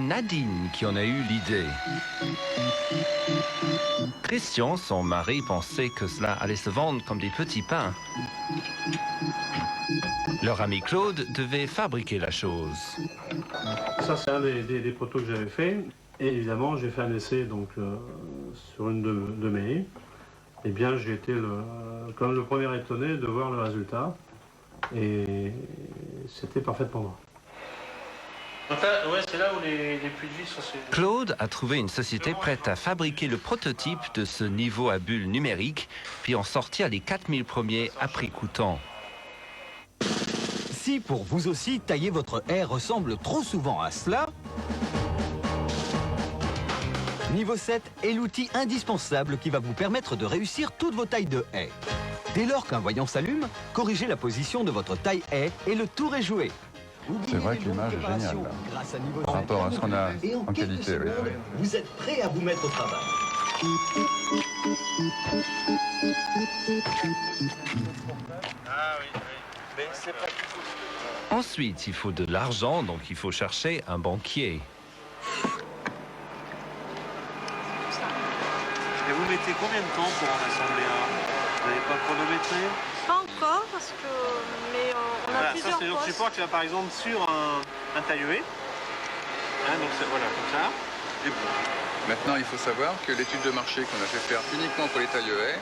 Nadine qui en a eu l'idée. Christian, son mari, pensait que cela allait se vendre comme des petits pains. Leur ami Claude devait fabriquer la chose. Ça, c'est un des protos que j'avais fait. Et évidemment, j'ai fait un essai donc, sur une de mes haies. Eh bien, j'ai été comme le premier étonné de voir le résultat. Et c'était parfait pour moi. Donc là, ouais, c'est là où les puits de vis sont... Claude a trouvé une société prête à fabriquer le prototype de ce niveau à bulles numérique, puis en sortir les 4000 premiers à prix coûtant. Si pour vous aussi, tailler votre haie ressemble trop souvent à cela, Niveau 7 est l'outil indispensable qui va vous permettre de réussir toutes vos tailles de haies. Dès lors qu'un voyant s'allume, corrigez la position de votre taille haie et le tour est joué. C'est vrai que l'image est géniale, là, par rapport à ce qu'on a en qualité. Oui. Vous êtes prêt à vous mettre au travail. Ensuite, il faut de l'argent, donc il faut chercher un banquier. Et vous mettez combien de temps pour en assembler un? Vous n'avez pas chronométré? Pas encore, parce que... mais on a plusieurs ça, c'est le postes. support qui va par exemple sur un taille-haie. Donc voilà, comme ça. Et bon. Maintenant, il faut savoir que l'étude de marché qu'on a fait faire uniquement pour les taille-haies,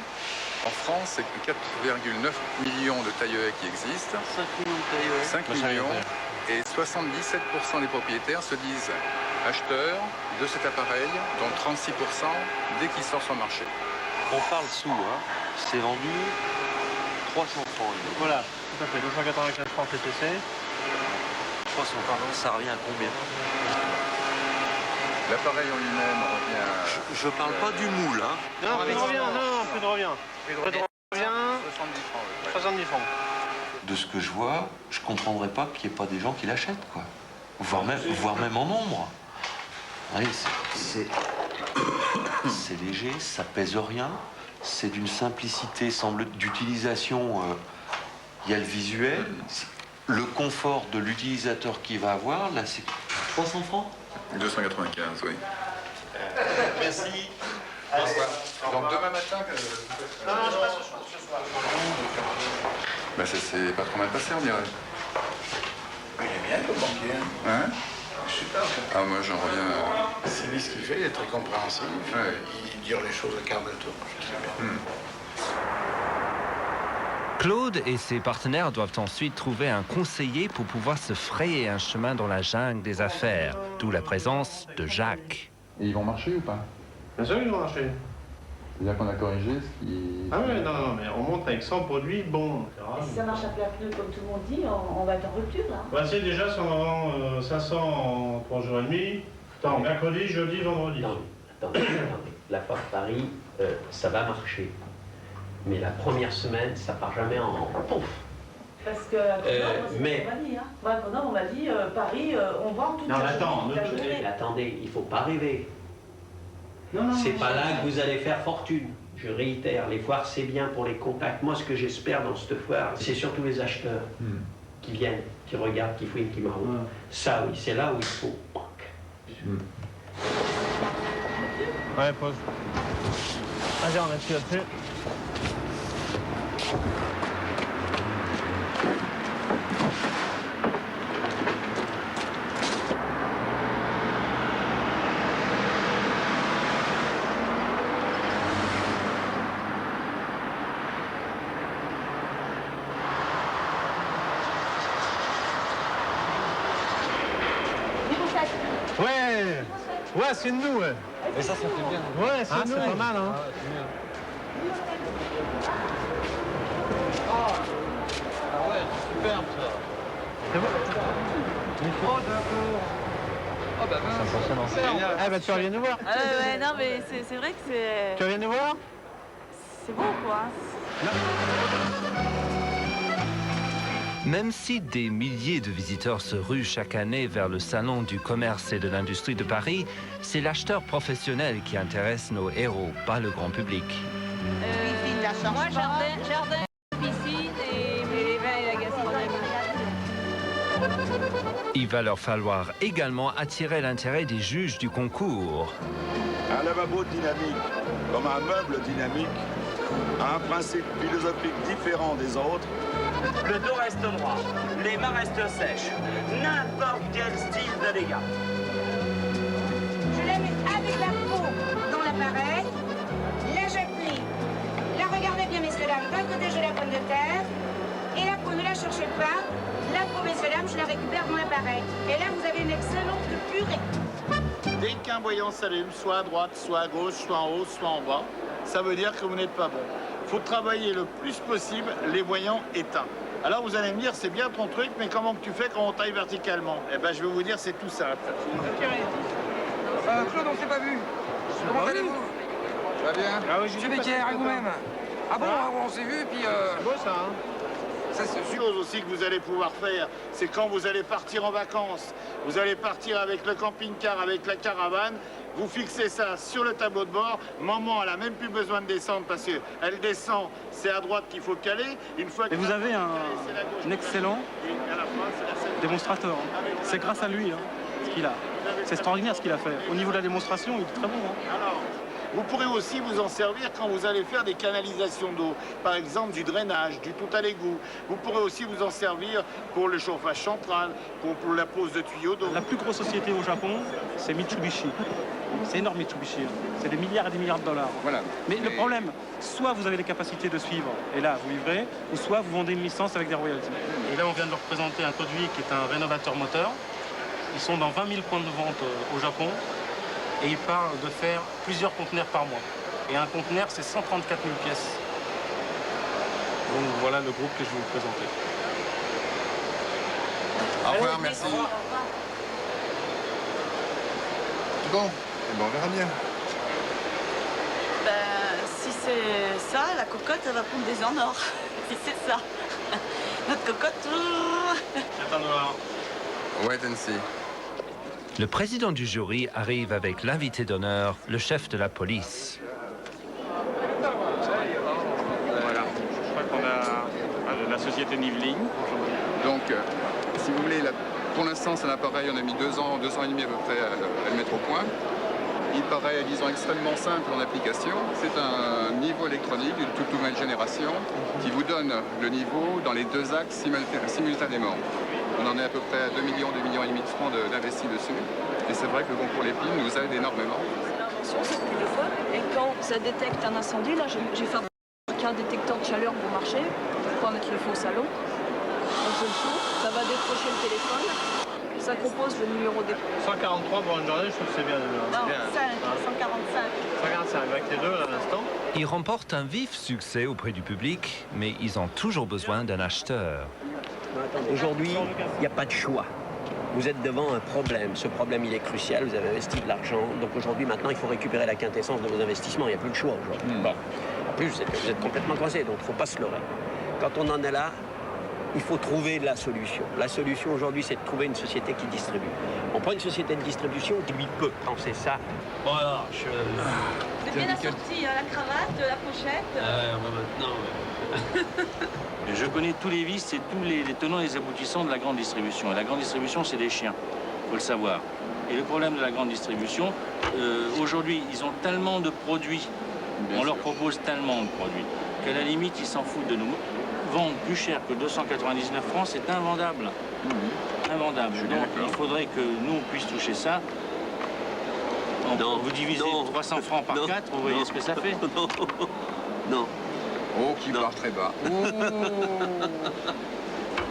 en France, c'est 4,9 millions de taille-haies qui existent. 5 millions de taille-haies. 5 millions. Et 77% des propriétaires se disent acheteurs de cet appareil, dont 36% dès qu'il sort sur le marché. On parle sous, hein. C'est vendu 300 francs. Voilà, tout à fait, 295 francs TTC. 300 francs, ça revient à combien? L'appareil en lui-même revient... Je parle pas du moule, hein. Non, plus de revient, non, plus de revient. Plus de revient, 70 francs. Ouais. 70 francs. De ce que je vois, je comprendrais pas qu'il n'y ait pas des gens qui l'achètent, quoi. Voire même en nombre. Oui, c'est léger, ça pèse rien. C'est d'une simplicité, semble d'utilisation. Il y a le visuel, le confort de l'utilisateur qui va avoir. Là, c'est 300 francs. 295, oui. Merci. Donc demain matin... Non, je passe ce soir. Ben, ça s'est pas trop mal passé, on dirait. Il est bien, le banquier. Hein? Super. Ah, moi, j'en reviens... C'est lui ce qu'il fait, il est très compréhensif. Ouais. Il dit les choses au quart de tour. Je sais bien. Claude et ses partenaires doivent ensuite trouver un conseiller pour pouvoir se frayer un chemin dans la jungle des affaires, d'où la présence de Jacques. Et ils vont marcher ou pas? Bien sûr qu'ils vont marcher. C'est-à-dire qu'on a corrigé ce qui... Ah oui, non, mais on montre avec 100 produits bons. Et si ça marche à plat pneu, comme tout le monde dit, on va être en rupture, là. Voici déjà si on en vend 500 en 3 jours et demi. Attends, mercredi, jeudi, vendredi. Attendez. La foire de Paris, ça va marcher. Mais la première semaine, ça part jamais en pouf. Parce que à Grenoble, c'est mais- ce qu'on m'a dit. Hein. Moi, à Grenoble, on m'a dit, Paris, on vend toute Non, la mais attends, journée, toute la journée. attendez, il faut pas rêver. Non, C'est pas là que vous allez faire fortune. Je réitère, les foires, c'est bien pour les contacts. Moi, ce que j'espère dans cette foire, c'est surtout les acheteurs qui viennent, qui regardent, qui fouillent, qui marronnent. Ça, oui, c'est là où il faut. Ouais, pause. Vas-y, on appuie là-dessus. Ouais, c'est de nous, ouais. Et ça fait bien. Ouais, c'est de nous. C'est pas mal, hein. Ah ouais, c'est superbe, ça. C'est bon. Oh, d'accord. Oh, bah mince. C'est génial. Eh ben, tu reviens nous voir. Ouais, non, mais c'est vrai que c'est... Tu reviens nous voir? C'est beau, quoi. Même si des milliers de visiteurs se ruent chaque année vers le Salon du commerce et de l'industrie de Paris, c'est l'acheteur professionnel qui intéresse nos héros, pas le grand public. Moi, jardin, piscine et les vins et la gastronomie. Il va leur falloir également attirer l'intérêt des juges du concours. Un lavabo dynamique, comme un meuble dynamique, a un principe philosophique différent des autres. Le dos reste droit, les mains restent sèches, n'importe quel style de dégâts. Je la mets avec la peau dans l'appareil, là j'appuie. Là regardez bien messieurs dames, d'un côté j'ai la pomme de terre, et la peau ne la cherchez pas, la peau messieurs dames je la récupère dans l'appareil. Et là vous avez une excellente purée. Dès qu'un voyant s'allume, soit à droite, soit à gauche, soit en haut, soit en bas, ça veut dire que vous n'êtes pas bon. Il faut travailler le plus possible les voyants éteints. Alors vous allez me dire, c'est bien ton truc, mais comment que tu fais quand on taille verticalement? Eh ben je vais vous dire, c'est tout simple. Claude, on s'est pas vu. Comment allez-vous? Ça va bien? Ah oui, je suis Becker, et vous-même? Ah bon, on s'est vu, puis C'est beau ça, hein? Ça, c'est Une chose aussi que vous allez pouvoir faire, c'est quand vous allez partir en vacances, vous allez partir avec le camping-car, avec la caravane, vous fixez ça sur le tableau de bord. Maman, elle a même plus besoin de descendre parce qu'elle descend, c'est à droite qu'il faut caler. Une fois que et vous avez un excellent démonstrateur. C'est grâce à lui ce qu'il a. C'est extraordinaire ce qu'il a fait. Au niveau de la démonstration, il est très bon. Alors, vous pourrez aussi vous en servir quand vous allez faire des canalisations d'eau. Par exemple, du drainage, du tout à l'égout. Vous pourrez aussi vous en servir pour le chauffage central, pour la pose de tuyaux d'eau. La plus grosse société au Japon, c'est Mitsubishi. C'est énorme Mitsubishi. C'est des milliards et des milliards de dollars. Voilà. Mais le problème, soit vous avez les capacités de suivre, et là vous livrez, ou soit vous vendez une licence avec des royalties. Et là on vient de leur présenter un produit qui est un rénovateur moteur. Ils sont dans 20 000 points de vente au Japon. Et il parle de faire plusieurs conteneurs par mois. Et un conteneur, c'est 134 000 pièces. Donc voilà le groupe que je vais vous présenter. Au revoir, merci. Bon, eh ben, on verra bien. Ben, si c'est ça, la cocotte, elle va prendre des en or. Si c'est ça. Notre cocotte... Wait and see. Le président du jury arrive avec l'invité d'honneur, le chef de la police. Voilà, je crois qu'on a la société Niveling. Donc, si vous voulez, pour l'instant, c'est un appareil, on a mis 2 ans et demi à peu près à le mettre au point. Il paraît, disons, extrêmement simple en application. C'est un niveau électronique d'une toute nouvelle génération qui vous donne le niveau dans les 2 axes simultanément. On en est à peu près à 2 millions et demi de francs d'investis dessus. Et c'est vrai que le concours Lépine nous aide énormément. Sur ce téléphone, et quand ça détecte un incendie, là j'ai fabriqué un détecteur de chaleur pour marcher, pour pas mettre le feu au salon. Donc je le tourne, ça va décrocher le téléphone, ça compose le numéro des... 143 pour une journée, je trouve que c'est bien. Non, bien. 145. 145, avec les deux à l'instant. Ils remportent un vif succès auprès du public, mais ils ont toujours besoin d'un acheteur. Aujourd'hui, il n'y a pas de choix. Vous êtes devant un problème. Ce problème, il est crucial. Vous avez investi de l'argent. Donc aujourd'hui, maintenant, il faut récupérer la quintessence de vos investissements. Il n'y a plus de choix aujourd'hui. Bon. En plus, vous êtes complètement coincé, donc il ne faut pas se leurrer. Quand on en est là, il faut trouver la solution. La solution aujourd'hui, c'est de trouver une société qui distribue. On prend une société de distribution qui lui peut penser ça. Voilà, C'est bien assorti, la cravate, la pochette. maintenant... Je connais tous les vices et tous les tenants et les aboutissants de la grande distribution. Et la grande distribution, c'est des chiens, il faut le savoir. Et le problème de la grande distribution, aujourd'hui, ils ont tellement de produits, on leur propose tellement de produits, qu'à la limite, ils s'en foutent de nous. Vendre plus cher que 299 francs, c'est invendable. Invendable. Donc, il faudrait que nous, on puisse toucher ça. Vous divisez 300 francs par 4, vous voyez ce que ça fait? Non. Oh, qui part très bas. Oh.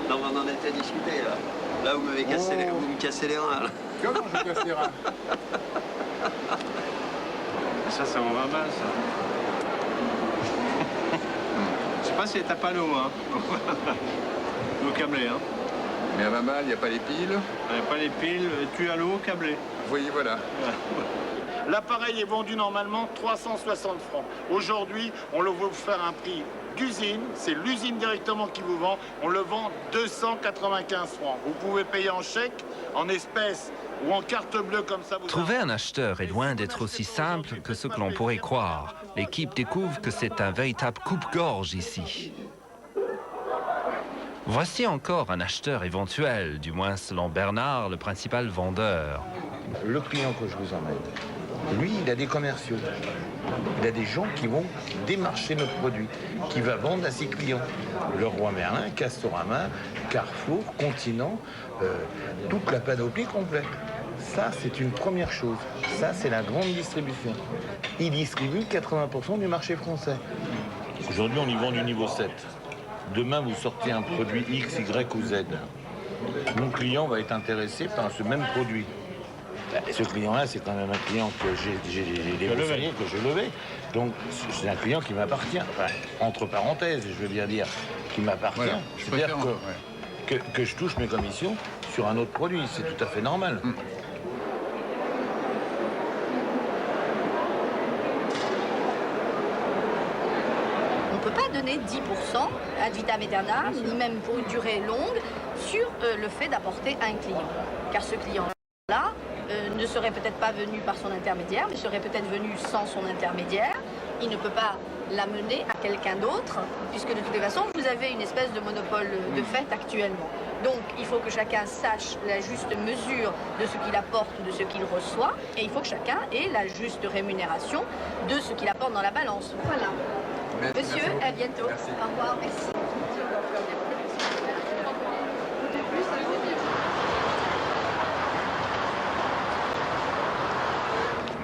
Non, on en était discuté, là. Là, vous m'avez cassé, vous me cassez les reins, là. Comment je casse les reins? Ça en va mal, ça. Je sais pas si t'as pas l'eau, hein. L'eau câblée, hein. Mais à ma malle, il n'y a pas les piles. Il n'y a pas les piles, tu as l'eau câblée. Vous voyez, voilà. L'appareil est vendu normalement 360 francs. Aujourd'hui, on le veut vous faire un prix d'usine. C'est l'usine directement qui vous vend. On le vend 295 francs. Vous pouvez payer en chèque, en espèces ou en carte bleue comme ça. Trouver un acheteur est loin d'être aussi simple que ce que l'on pourrait croire. L'équipe découvre que c'est un véritable coupe-gorge ici. Voici encore un acheteur éventuel, du moins selon Bernard, le principal vendeur. Le client que je vous emmène, lui, il a des commerciaux. Il a des gens qui vont démarcher notre produit, qui va vendre à ses clients. Leroy Merlin, Castorama, Carrefour, Continent, toute la panoplie complète. Ça, c'est une première chose. Ça, c'est la grande distribution. Il distribue 80% du marché français. Aujourd'hui, on y vend du niveau 7. Demain, vous sortez un produit X, Y ou Z. Mon client va être intéressé par ce même produit. Ce client-là, c'est quand même un client que j'ai démontré, que je levais. Donc, c'est un client qui m'appartient. Enfin, entre parenthèses, je veux bien dire, qui m'appartient. Voilà, c'est-à-dire que je touche mes commissions sur un autre produit. C'est tout à fait normal. On ne peut pas donner 10% ad vitam aeternam, ni même pour une durée longue, sur le fait d'apporter à un client. Car ce client-là ne serait peut-être pas venu par son intermédiaire, mais serait peut-être venu sans son intermédiaire. Il ne peut pas l'amener à quelqu'un d'autre, puisque de toutes les façons, vous avez une espèce de monopole de fait actuellement. Donc, il faut que chacun sache la juste mesure de ce qu'il apporte ou de ce qu'il reçoit, et il faut que chacun ait la juste rémunération de ce qu'il apporte dans la balance. Voilà. Monsieur, à bientôt. Merci. Au revoir, merci.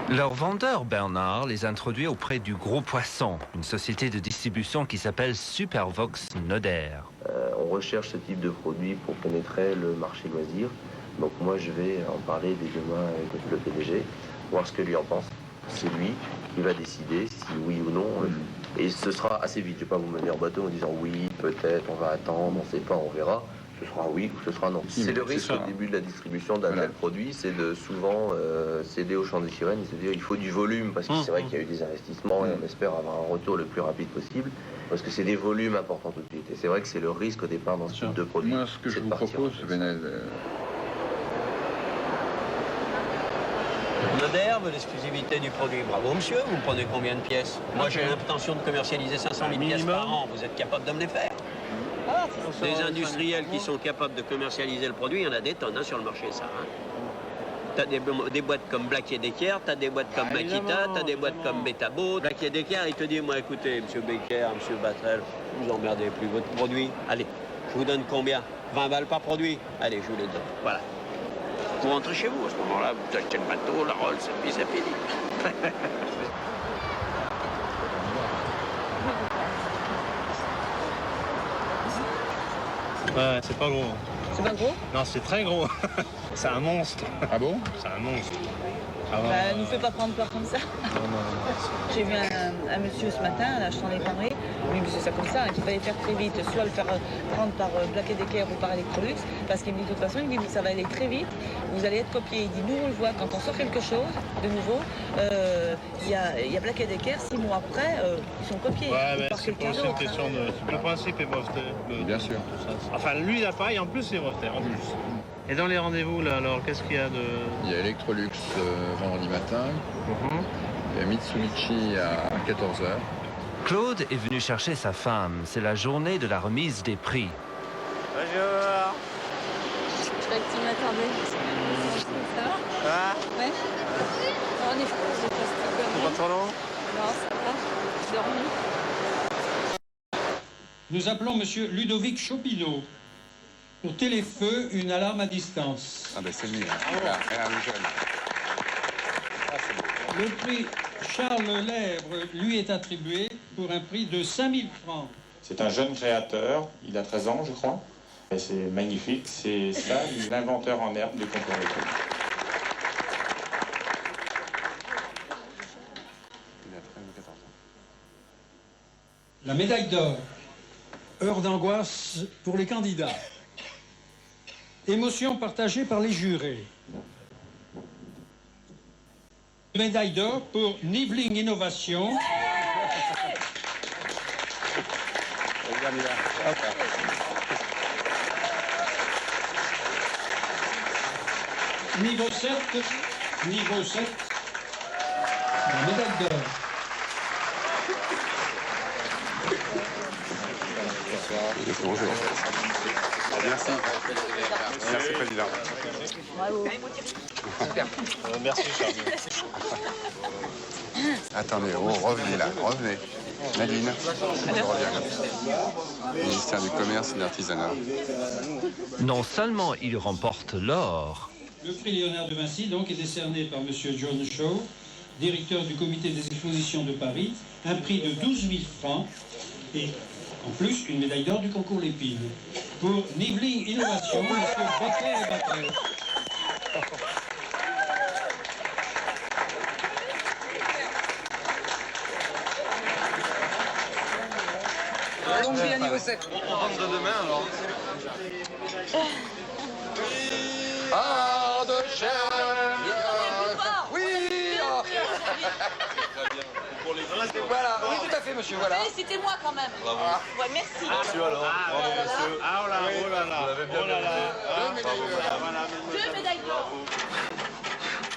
Leur vendeur Bernard les introduit auprès du Gros Poisson, une société de distribution qui s'appelle Supervox Noder. On recherche ce type de produit pour pénétrer le marché loisir. Donc moi je vais en parler dès demain avec le PDG, voir ce que lui en pense. C'est lui qui va décider si oui ou non. Et ce sera assez vite. Je ne vais pas vous mener en bateau en disant oui, peut-être, on va attendre, on ne sait pas, on verra. Ce sera oui ou ce sera non. C'est le risque au début de la distribution d'un tel produit, c'est de souvent céder au chant des sirènes, c'est-à-dire il faut du volume, parce que c'est vrai qu'il y a eu des investissements et on espère avoir un retour le plus rapide possible, parce que c'est des volumes importants tout de suite. Et c'est vrai que c'est le risque au départ dans ce type de produit. Moi, ce que je vous propose, Venez... Noder veut l'exclusivité du produit. Bravo monsieur, vous me prenez combien de pièces? Moi j'ai l'intention de commercialiser 500 000 pièces par an, vous êtes capable de me les faire? Des industriels qui sont capables de commercialiser le produit, il y en a des tonnes sur le marché, ça. T'as des boîtes comme Black & Decker, t'as des boîtes comme Makita, t'as des boîtes comme Betabo. Black & Decker, il te dit, moi écoutez, monsieur Becker, monsieur Battrel, vous emmerdez plus votre produit. Allez, je vous donne combien? 20 balles par produit. Allez, je vous les donne. Voilà. Vous rentrez chez vous, à ce moment-là, vous achetez le bateau, la Rolls, et puis c'est fini. Ouais, c'est pas gros. C'est pas gros? Non, c'est très gros. C'est un monstre. Ah bon? C'est un monstre. Bah, nous fait pas prendre peur comme ça. J'ai vu un monsieur ce matin, là, achetant des conneries, lui il me disait ça comme ça, qu'il fallait faire très vite, soit le faire prendre par Black & Decker ou par Electrolux, parce qu'il me dit de toute façon, il me dit ça va aller très vite, vous allez être copié. Il dit nous on le voit quand on sort quelque chose de nouveau, il y a Black & Decker, 6 mois après, ils sont copiés. Ouais, mais par c'est quelqu'un aussi une d'autre. question de... Le principe est breveté. Bien sûr. Enfin, lui, il a pas, et en plus, c'est breveté. En plus. Et dans les rendez-vous, là, alors, qu'est-ce qu'il y a de... Il y a Electrolux vendredi matin. Il y a Mitsubishi à 14h. Claude est venu chercher sa femme. C'est la journée de la remise des prix. Bonjour. Je croyais que tu m'attendais. Ça va? Ah. Ouais. On est fous, C'est pas trop long? Non, ça va. Je dormi. Nous appelons monsieur Ludovic Chopineau. Pour téléfeu, une alarme à distance. Ah ben c'est mieux. Elle est jeune. Le prix Charles Lèvre lui est attribué pour un prix de 5 000 francs. C'est un jeune créateur, il a 13 ans je crois. Et c'est magnifique, c'est ça, l'inventeur en herbe du concours de prix. Il a 13 ou 14 ans. La médaille d'or. Heure d'angoisse pour les candidats. Émotion partagée par les jurés. Médaille d'or pour Niveling Innovation. Niveau 7, la médaille d'or. Bonjour. Merci. Merci, Président. Bravo. Merci, Charles. Attendez, revenez là, revenez. Nadine, je reviens. Ministère du Commerce et de l'Artisanat. Non seulement il remporte l'or, Le prix Léonard de Vinci donc est décerné par M. John Shaw, directeur du comité des expositions de Paris, un prix de 12 000 francs et en plus une médaille d'or du concours Lépine. Pour Niveling Innovation, M. Becker et Batel. Longue vie à niveau 7. On rentre de demain alors. Ah, de chair. Oui. Voilà, oui, tout à fait, monsieur, voilà. Félicitez-moi quand même. Bravo. Ouais, merci. Monsieur alors. Bravo monsieur. Ah, oh là, oh là là. Vous l'avez bien mérité. Deux médailles d'or.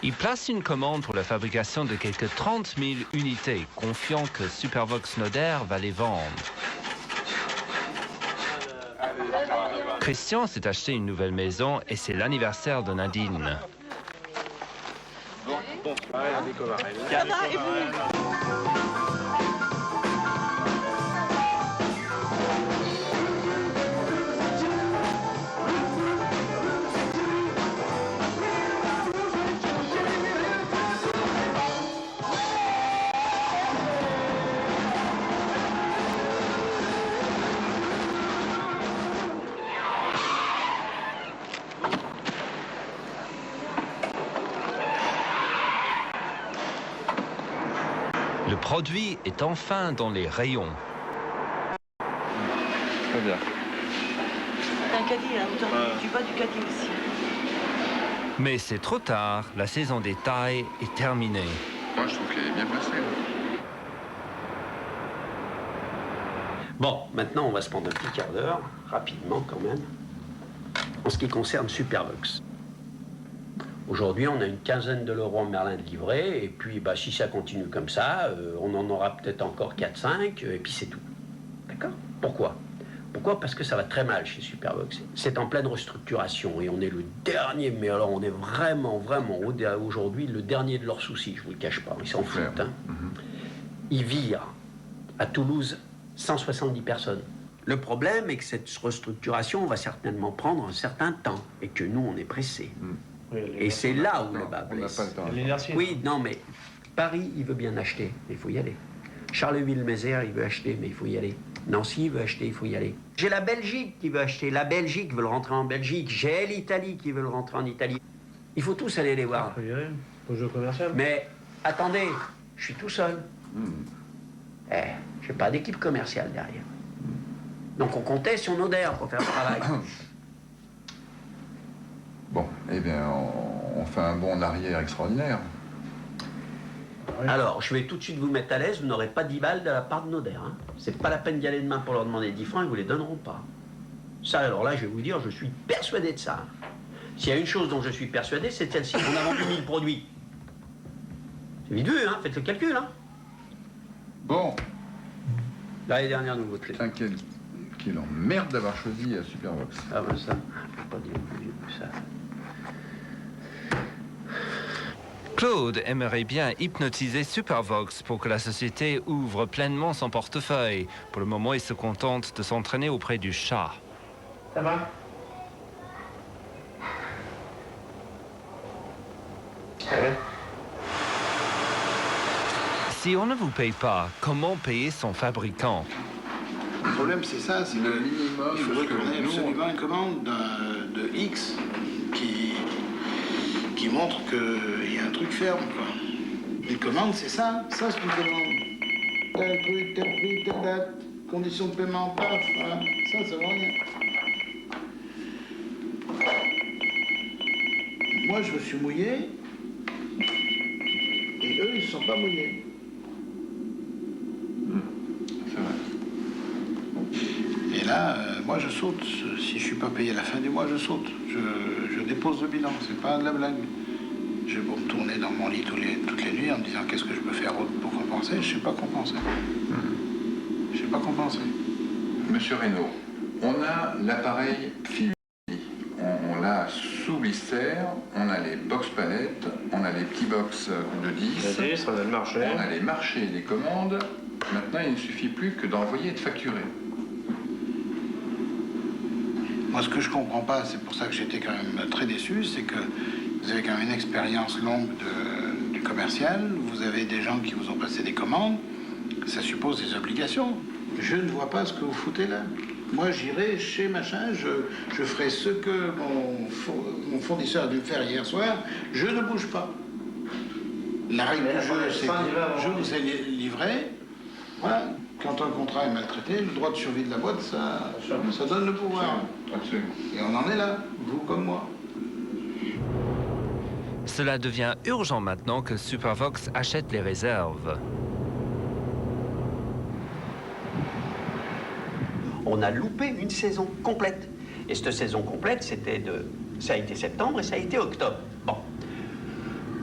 il place une commande pour la fabrication de quelques 30 000 unités, confiant que Supervox Noder va les vendre. Christian s'est acheté une nouvelle maison et c'est l'anniversaire de Nadine. Ça va, et vous? Le produit est enfin dans les rayons. Très bien. C'est un caddie, hein, tu bas du caddie aussi. Mais c'est trop tard, la saison des tailles est terminée. Moi, je trouve qu'elle est bien placée. Bon, maintenant, on va se prendre un petit quart d'heure, rapidement quand même, en ce qui concerne Supervox. Aujourd'hui, on a une quinzaine de Leroy Merlin de livrés, et puis bah, si ça continue comme ça, on en aura peut-être encore 4-5, et puis c'est tout. D'accord? Pourquoi? Pourquoi? Parce que ça va très mal chez Supervox. C'est en pleine restructuration, et on est le dernier, mais alors on est vraiment, aujourd'hui, le dernier de leurs soucis, je vous le cache pas, ils s'en foutent. Hein. Ils virent à Toulouse 170 personnes. Le problème est que cette restructuration va certainement prendre un certain temps, et que nous, on est pressés. Et c'est là où le bas blesse. Oui, non, mais Paris, il veut bien acheter, mais il faut y aller. Charleville-Mézières, il veut acheter, mais il faut y aller. Nancy, il veut acheter, il faut y aller. J'ai la Belgique qui veut acheter, la Belgique veut le rentrer en Belgique, j'ai l'Italie qui veut le rentrer en Italie. Il faut tous aller les voir. Il faut y aller, au jeu commercial. Mais attendez, je suis tout seul. J'ai pas d'équipe commerciale derrière. Donc on comptait sur Noder pour faire le travail. Bon, eh bien, on fait un bond en arrière extraordinaire. Alors, je vais tout de suite vous mettre à l'aise, vous n'aurez pas 10 balles de la part de Noder. Hein. C'est pas la peine d'y aller demain pour leur demander 10 francs, ils vous les donneront pas. Ça, alors là, je vais vous dire, je suis persuadé de ça. S'il y a une chose dont je suis persuadé, c'est celle-ci. On a vendu 1000 produits. C'est vite vu, hein, faites le calcul. Hein. Bon. L'année dernière, nouveauté. T'inquiète. Quelle emmerde d'avoir choisi Supervox. Ah ben ça, je peux pas dire plus vieux que ça. Claude aimerait bien hypnotiser Supervox pour que la société ouvre pleinement son portefeuille. Pour le moment, il se contente de s'entraîner auprès du chat. Ça va? Si on ne vous paye pas, comment payer son fabricant? Le problème, c'est ça, c'est que il faudrait qu'on ait absolument une commande de X qui montre qu'il y a un truc ferme, quoi. Une commande, c'est ça c'est une commande. Tel truc, tel prix, telle date, conditions de paiement, paf, voilà. Ça veut rien. Moi, je me suis mouillé, et eux, ils ne se sont pas mouillés. C'est vrai. Et là, moi je saute. Si je suis pas payé à la fin du mois, je saute. Je dépose le bilan, c'est pas de la blague. Je vais me tourner dans mon lit toutes les nuits en me disant qu'est-ce que je peux faire pour compenser. Je sais pas compenser. Je sais pas compenser. Monsieur Reynaud, on a l'appareil boxers, on a les box palettes, on a les petits box de 10, on a le marché. On a les marchés et les commandes. Maintenant, il ne suffit plus que d'envoyer et de facturer. Moi, ce que je comprends pas, c'est pour ça que j'étais quand même très déçu, c'est que vous avez quand même une expérience longue du commercial, vous avez des gens qui vous ont passé des commandes, ça suppose des obligations. Je ne vois pas ce que vous foutez là. Moi, j'irai chez machin, je ferai ce que mon fournisseur a dû faire hier soir, je ne bouge pas. La règle du jeu, c'est que je vous ai livré, voilà. Quand un contrat est maltraité, le droit de survie de la boîte, ça donne le pouvoir. Absolument. Et on en est là, vous comme moi. Cela devient urgent maintenant que Supervox achète les réserves. On a loupé une saison complète. Et cette saison complète, ça a été septembre et ça a été octobre. Bon.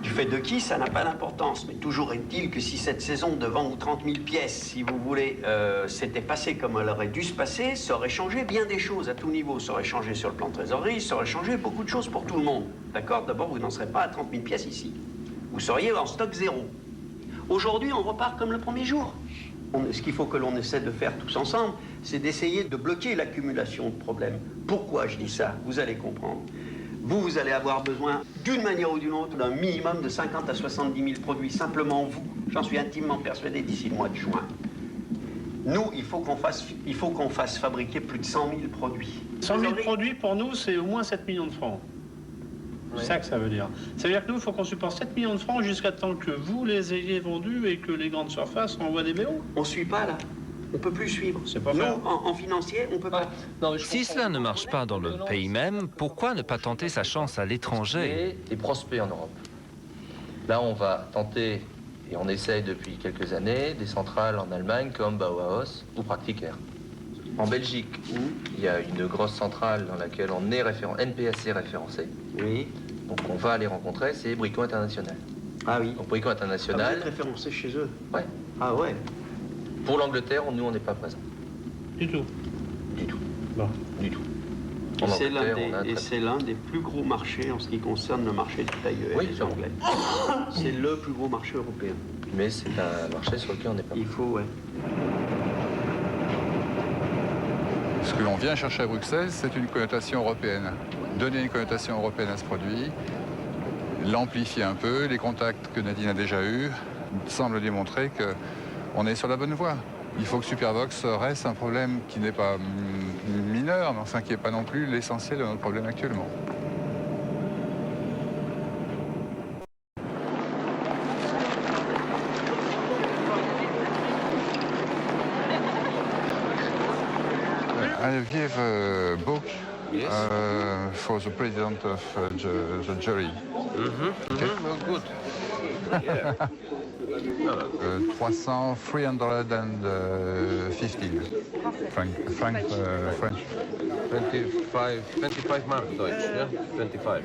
Du fait de qui, ça n'a pas d'importance. Mais toujours est-il que si cette saison de 20 ou 30 000 pièces, si vous voulez, s'était passée comme elle aurait dû se passer, ça aurait changé bien des choses à tout niveau. Ça aurait changé sur le plan de trésorerie, ça aurait changé beaucoup de choses pour tout le monde. D'accord? D'abord, vous n'en serez pas à 30 000 pièces ici. Vous seriez en stock zéro. Aujourd'hui, on repart comme le premier jour. Ce qu'il faut que l'on essaie de faire tous ensemble, c'est d'essayer de bloquer l'accumulation de problèmes. Pourquoi je dis ça? Vous allez comprendre. Vous allez avoir besoin, d'une manière ou d'une autre, d'un minimum de 50 à 70 000 produits. Simplement vous, j'en suis intimement persuadé d'ici le mois de juin. Nous, il faut qu'on fasse fabriquer plus de 100 000 produits. 100 000 produits, pour nous, c'est au moins 7 millions de francs. C'est ça que ça veut dire. Ça veut dire que nous, il faut qu'on supporte 7 millions de francs jusqu'à temps que vous les ayez vendus et que les grandes surfaces envoient des BO. On ne suit pas, là. On ne peut plus suivre. Pas nous, en financier, on ne peut pas. Si cela ne marche pas dans le pays même, pourquoi ne pas tenter sa chance à l'étranger? Et prospect en Europe. Là, on va tenter, et on essaye depuis quelques années, des centrales en Allemagne comme Bauhaus ou Praktiker. En Belgique, il y a une grosse centrale dans laquelle on est NPSC référencé. Oui. Donc on va aller rencontrer, c'est Brico International. Ah oui. Donc Brico International. Ah, vous êtes référencé chez eux? Ouais. Ah ouais. Pour l'Angleterre, nous, on n'est pas présent. Du tout. Du tout. Bon. Du tout. Et c'est l'un des plus gros marchés en ce qui concerne le marché du taille des Anglais. C'est le plus gros marché européen. Mais c'est un marché sur lequel on n'est pas. Il faut, ouais. Ce que l'on vient chercher à Bruxelles, c'est une connotation européenne. Donner une connotation européenne à ce produit, l'amplifier un peu, les contacts que Nadine a déjà eus semblent démontrer qu'on est sur la bonne voie. Il faut que Supervox reste un problème qui n'est pas mineur, mais enfin qui n'est pas non plus l'essentiel de notre problème actuellement. I give a book for the president of the jury. Okay. Oh, good. 315 French. 25 marks Deutsch, yeah? 25.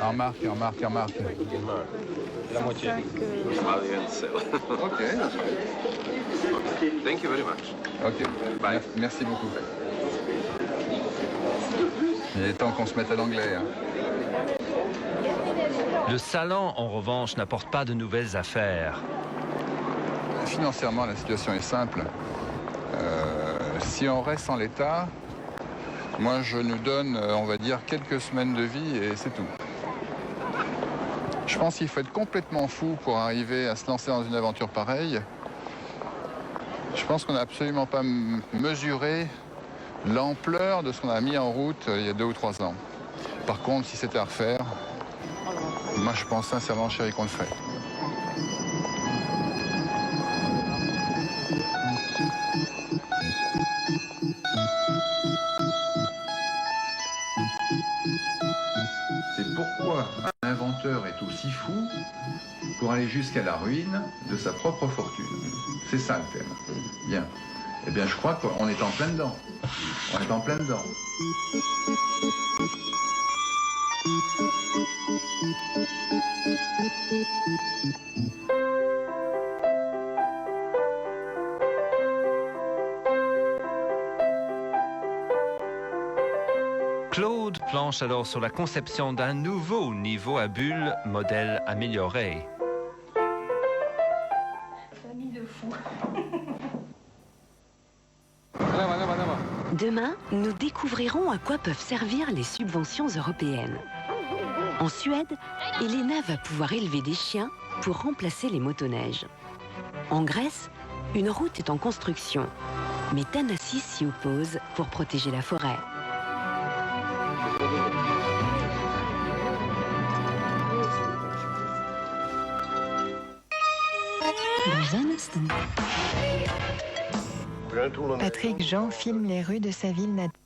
En marque. La moitié. Ok. Thank you very much. Ok. Bye. Merci beaucoup. Il est temps qu'on se mette à l'anglais. Hein. Le salon, en revanche, n'apporte pas de nouvelles affaires. Financièrement, la situation est simple. Si on reste en l'état, moi je nous donne, on va dire, quelques semaines de vie et c'est tout. Je pense qu'il faut être complètement fou pour arriver à se lancer dans une aventure pareille. Je pense qu'on n'a absolument pas mesuré l'ampleur de ce qu'on a mis en route il y a 2 ou 3 ans. Par contre, si c'était à refaire, moi je pense sincèrement, chérie, qu'on le ferait. C'est pourquoi un inventeur est aussi fou pour aller jusqu'à la ruine de sa propre fortune. C'est ça le thème. Bien. Eh bien, je crois qu'on est en plein dedans. On est en plein dedans. Claude planche alors sur la conception d'un nouveau niveau à bulles, modèle amélioré. Famille de fous. Demain, nous découvrirons à quoi peuvent servir les subventions européennes. En Suède, Elena va pouvoir élever des chiens pour remplacer les motoneiges. En Grèce, une route est en construction, mais Thanassis s'y oppose pour protéger la forêt. Dans un instant. Patrick Jean filme les rues de sa ville natale.